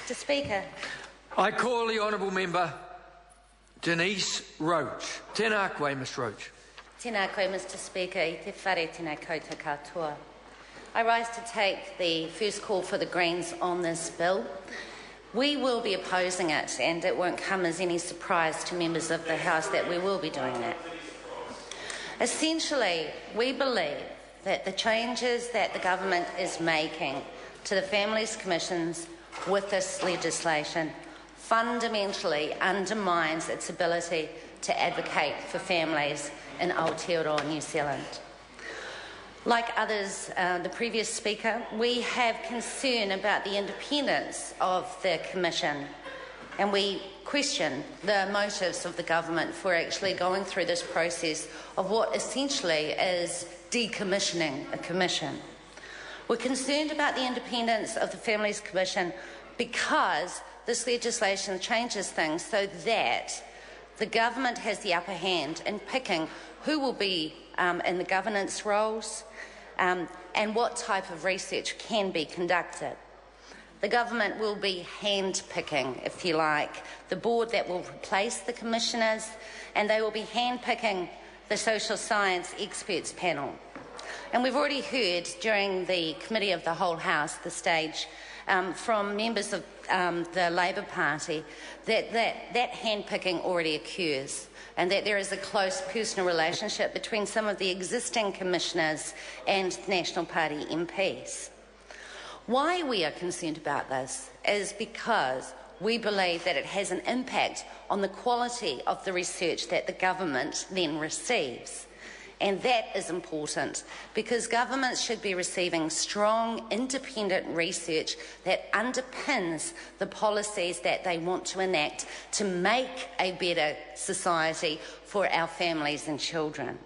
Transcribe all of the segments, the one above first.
Mr Speaker. I call the honourable member Denise Roach. Tēnā koe, Ms Roach. Tēnā koe, Mr Speaker, I te whare tēnā koutou katoa. I rise to take the first call for the Greens on this bill. We will be opposing it, and it won't come as any surprise to members of the House that we will be doing that. Essentially, we believe that the changes that the government is making to the Families Commissions with this legislation fundamentally undermines its ability to advocate for families in Aotearoa, New Zealand. Like others, the previous speaker, we have concern about the independence of the Commission, and we question the motives of the government for actually going through this process of what essentially is decommissioning a commission. We're concerned about the independence of the Families Commission because this legislation changes things so that the government has the upper hand in picking who will be in the governance roles and what type of research can be conducted. The government will be hand-picking, if you like, the board that will replace the commissioners, and they will be hand-picking the social science experts panel. And we've already heard during the Committee of the Whole House, the stage, from members of the Labour Party that hand-picking already occurs, and that there is a close personal relationship between some of the existing commissioners and National Party MPs. Why we are concerned about this is because we believe that it has an impact on the quality of the research that the government then receives. And that is important because governments should be receiving strong, independent research that underpins the policies that they want to enact to make a better society for our families and children.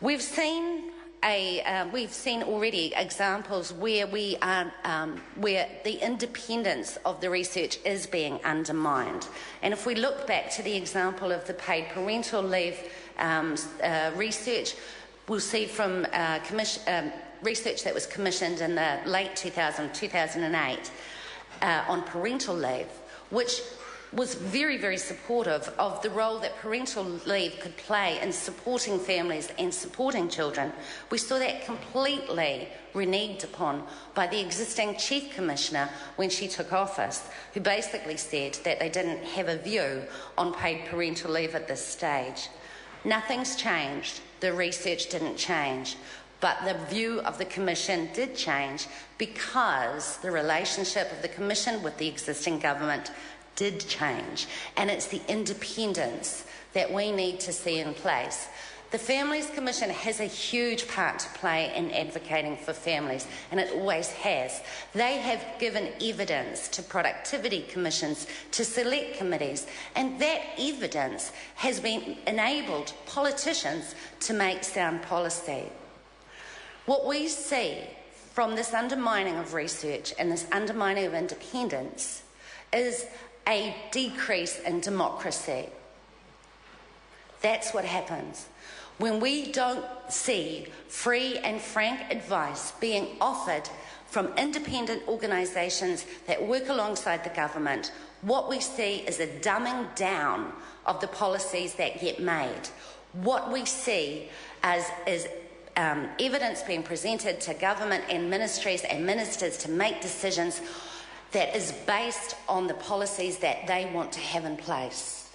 We've seen already examples where where the independence of the research is being undermined. And if we look back to the example of the paid parental leave research, we'll see from research that was commissioned in the late 2008 on parental leave, which was very, very supportive of the role that parental leave could play in supporting families and supporting children. We saw that completely reneged upon by the existing Chief Commissioner when she took office, who basically said that they didn't have a view on paid parental leave at this stage. Nothing's changed. The research didn't change. But the view of the Commission did change because the relationship of the Commission with the existing government did change, and it's the independence that we need to see in place. The Families Commission has a huge part to play in advocating for families, and it always has. They have given evidence to productivity commissions, to select committees, and that evidence has been enabled politicians to make sound policy. What we see from this undermining of research and this undermining of independence is a decrease in democracy. That's what happens when we don't see free and frank advice being offered from independent organisations that work alongside the government. What we see is a dumbing down of the policies that get made. What we see is evidence being presented to government and ministries and ministers to make decisions that is based on the policies that they want to have in place.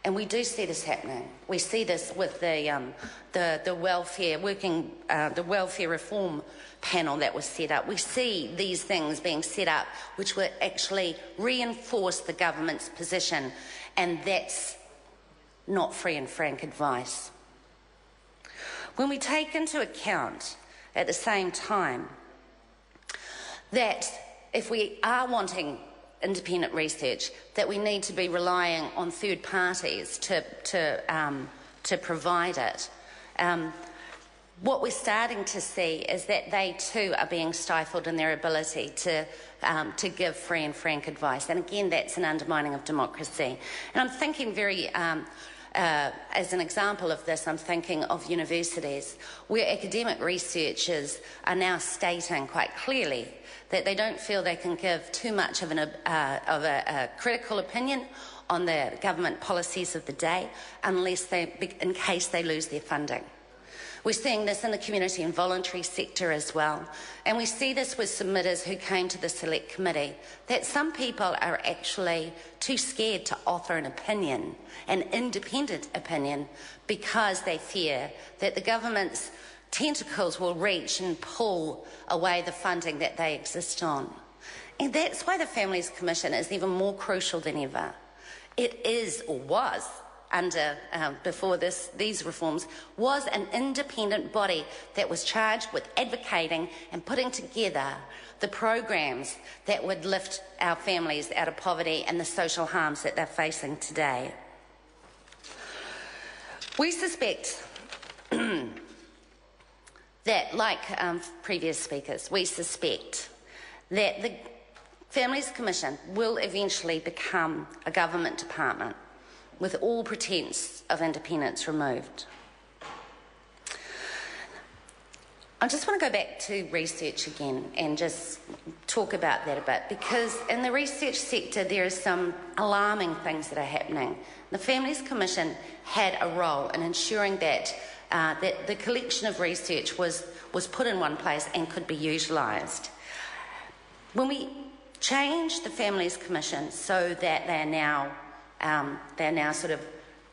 And we do see this happening. We see this with the welfare reform panel that was set up. We see these things being set up which will actually reinforce the government's position, and that's not free and frank advice. When we take into account at the same time that if we are wanting independent research, that we need to be relying on third parties to provide it. What we're starting to see is that they too are being stifled in their ability to give free and frank advice. And again, that's an undermining of democracy. And I'm thinking very As an example of this, I'm thinking of universities where academic researchers are now stating quite clearly that they don't feel they can give too much of a critical opinion on the government policies of the day in case they lose their funding. We're seeing this in the community and voluntary sector as well. And we see this with submitters who came to the Select Committee, that some people are actually too scared to offer an opinion, an independent opinion, because they fear that the government's tentacles will reach and pull away the funding that they exist on. And that's why the Families Commission is even more crucial than ever. It is, or was, before these reforms, was an independent body that was charged with advocating and putting together the programs that would lift our families out of poverty and the social harms that they're facing today. We suspect that, like previous speakers, we suspect that the Families Commission will eventually become a government department with all pretence of independence removed. I just want to go back to research again and just talk about that a bit, because in the research sector there are some alarming things that are happening. The Families Commission had a role in ensuring that the collection of research was put in one place and could be utilised. When we changed the Families Commission so that they're now sort of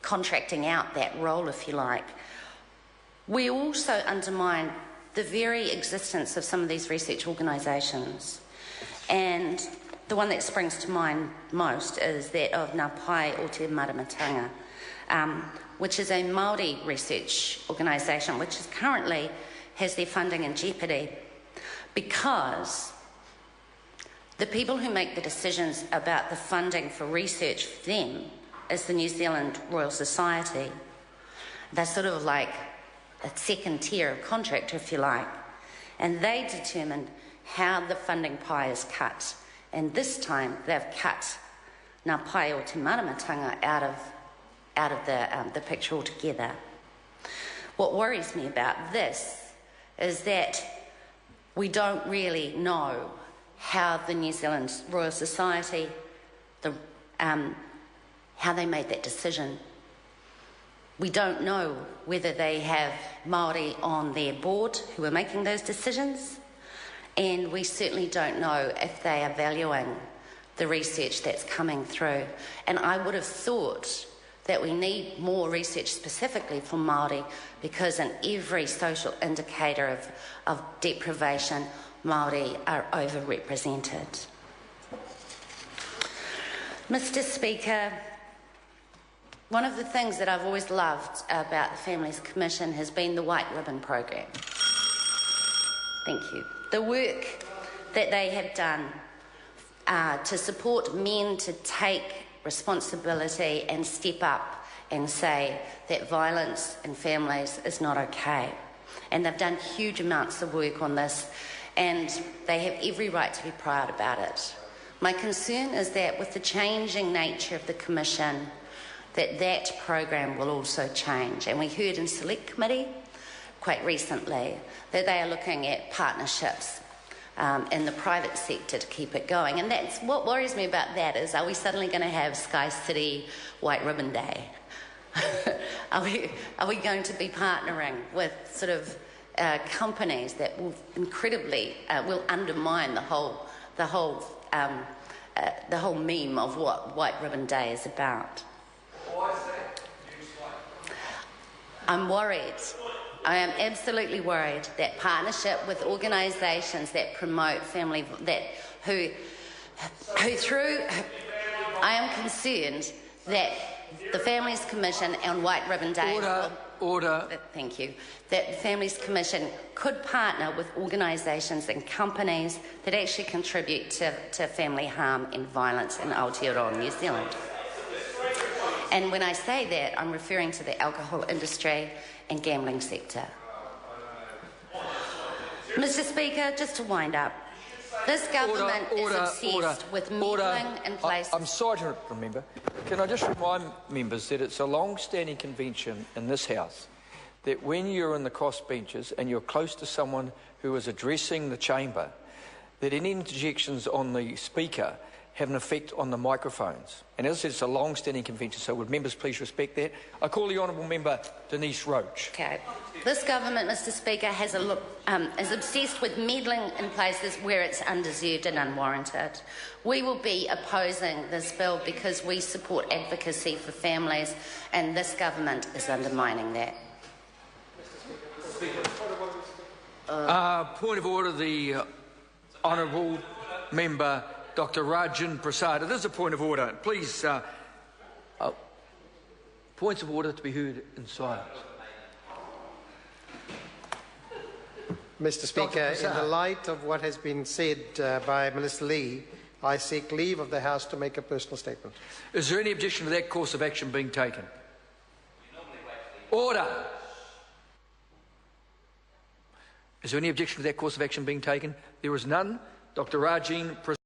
contracting out that role, if you like, we also undermine the very existence of some of these research organisations. And the one that springs to mind most is that of Ngā Pai o Te Maramatanga, which is a Māori research organisation which is currently has their funding in jeopardy because the people who make the decisions about the funding for research for them is the New Zealand Royal Society. They're sort of like a second tier of contractor, if you like, and they determine how the funding pie is cut. And this time they've cut Ngā Pai o Te Maramatanga out of the picture altogether. What worries me about this is that we don't really know how the New Zealand Royal Society, how they made that decision. We don't know whether they have Māori on their board who are making those decisions, and we certainly don't know if they are valuing the research that's coming through. And I would have thought that we need more research specifically for Māori, because in every social indicator of deprivation, Māori are overrepresented. Mr. Speaker, one of the things that I've always loved about the Families Commission has been the White Ribbon Program. Thank you. The work that they have done to support men to take responsibility and step up and say that violence in families is not okay. And they've done huge amounts of work on this, and they have every right to be proud about it. My concern is that with the changing nature of the Commission, that program will also change. And we heard in Select Committee quite recently that they are looking at partnerships in the private sector to keep it going. And that's what worries me about that is, are we suddenly going to have Sky City White Ribbon Day? Are we going to be partnering with sort of companies that will incredibly will undermine the whole meme of what White Ribbon Day is about? I'm worried. I am absolutely worried that partnership with organisations that promote family, I am concerned that the Families Commission on White Ribbon Day... Order. Thank you. That the Families Commission could partner with organisations and companies that actually contribute to family harm and violence in Aotearoa, New Zealand. And when I say that, I'm referring to the alcohol industry and gambling sector. Mr. Speaker, just to wind up, this government is obsessed with meddling in places... I'm sorry to remember. Can I just remind members that it's a long-standing convention in this House that when you're in the crossbenches and you're close to someone who is addressing the chamber, that any interjections on the speaker have an effect on the microphones. And as I said, it's a long-standing convention, so would members please respect that? I call the honourable member Denise Roach. Okay. This government, Mr Speaker, is obsessed with meddling in places where it's undeserved and unwarranted. We will be opposing this bill because we support advocacy for families, and this government is undermining that. Point of order, the honourable member Dr Rajan Prasad. It is a point of order. Please, points of order to be heard in silence. Mr Speaker, in the light of what has been said by Minister Lee, I seek leave of the House to make a personal statement. Is there any objection to that course of action being taken? Order. Is there any objection to that course of action being taken? There is none. Dr Rajan Prasad.